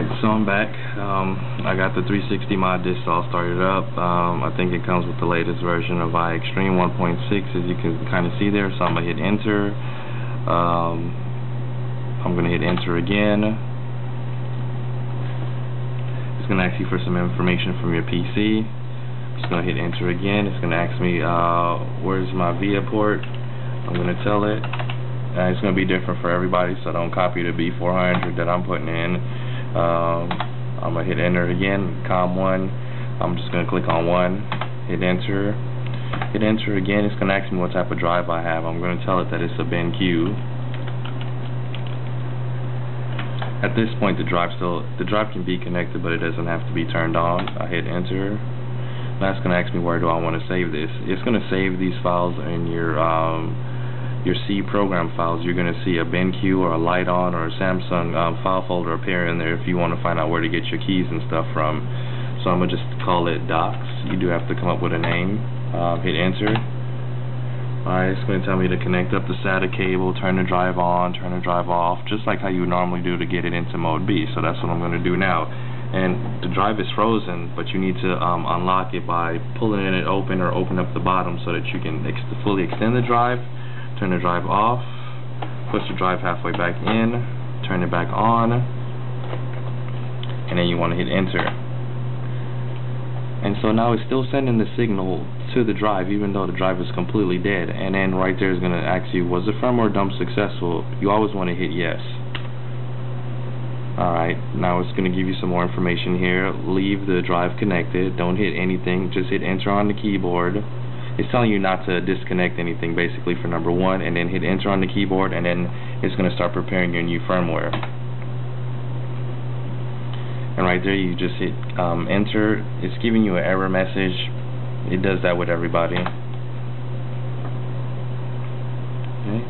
Alright, so I'm back. I got the 360 mod disk all started up. I think it comes with the latest version of iExtreme 1.6, as you can kind of see there. So I'm going to hit enter. I'm going to hit enter again. It's going to ask you for some information from your PC. I'm just going to hit enter again. It's going to ask me where's my VIA port. I'm going to tell it. It's going to be different for everybody, so don't copy the B400 that I'm putting in. I'm going to hit enter again, COM1. I'm just going to click on 1, hit enter again. It's going to ask me what type of drive I have. I'm going to tell it that it's a BenQ. At this point the drive can be connected, but it doesn't have to be turned on. I hit enter. Now it's going to ask me where do I want to save this. It's going to save these files in your C program files. You're going to see a BenQ or a Lite-On or a Samsung file folder appear in there if you want to find out where to get your keys and stuff from. So I'm going to just call it docs. You do have to come up with a name. Hit enter. Alright, it's going to tell me to connect up the SATA cable, turn the drive on, turn the drive off, just like how you normally do to get it into mode B. So that's what I'm going to do now. And the drive is frozen, but you need to unlock it by pulling it open or open up the bottom so that you can fully extend the drive. Turn the drive off, push the drive halfway back in, turn it back on, and then you want to hit enter. And so now it's still sending the signal to the drive even though the drive is completely dead. And then right there is going to ask you, was the firmware dump successful? You always want to hit yes. Alright, now it's going to give you some more information here. Leave the drive connected, don't hit anything, just hit enter on the keyboard. It's telling you not to disconnect anything basically for number 1, and then hit enter on the keyboard, and then it's going to start preparing your new firmware. And right there you just hit enter. It's giving you an error message. It does that with everybody. Okay.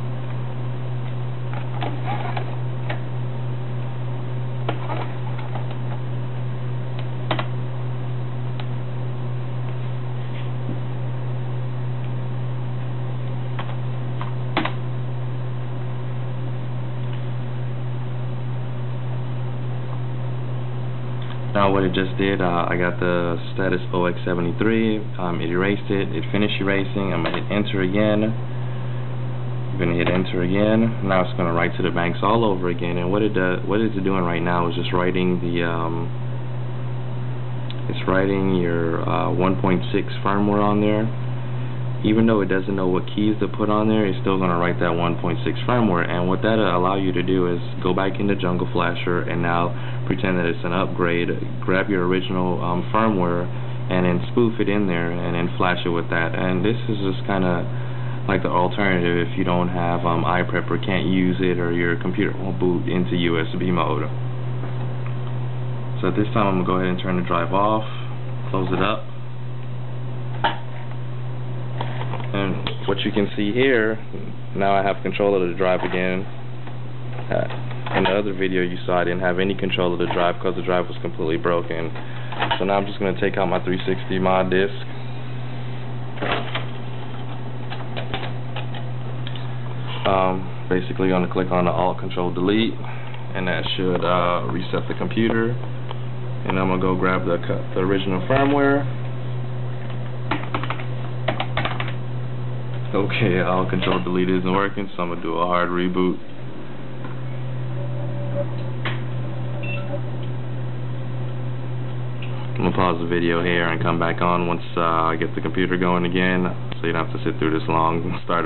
Now what it just did, I got the status OX73, it erased it, it finished erasing. I'm going to hit enter again. I'm going to hit enter again. Now it's going to write to the banks all over again, and what it's doing right now is just writing the, it's writing your 1.6 firmware on there. Even though it doesn't know what keys to put on there, it's still going to write that 1.6 firmware. And what that'll allow you to do is go back into Jungle Flasher and now pretend that it's an upgrade, grab your original firmware and then spoof it in there and then flash it with that. And this is just kind of like the alternative if you don't have iPrep or can't use it or your computer won't boot into USB mode. So at this time I'm going to go ahead and turn the drive off, close it up. And what you can see here, now I have control of the drive again. In the other video you saw I didn't have any control of the drive because the drive was completely broken. So now I'm just going to take out my 360 mod disk. Basically going to click on the Alt Control Delete, and that should reset the computer. And I'm going to go grab the original firmware. Okay, Alt Control Delete isn't working, so I'm going to do a hard reboot. I'm going to pause the video here and come back on once I get the computer going again, so you don't have to sit through this long start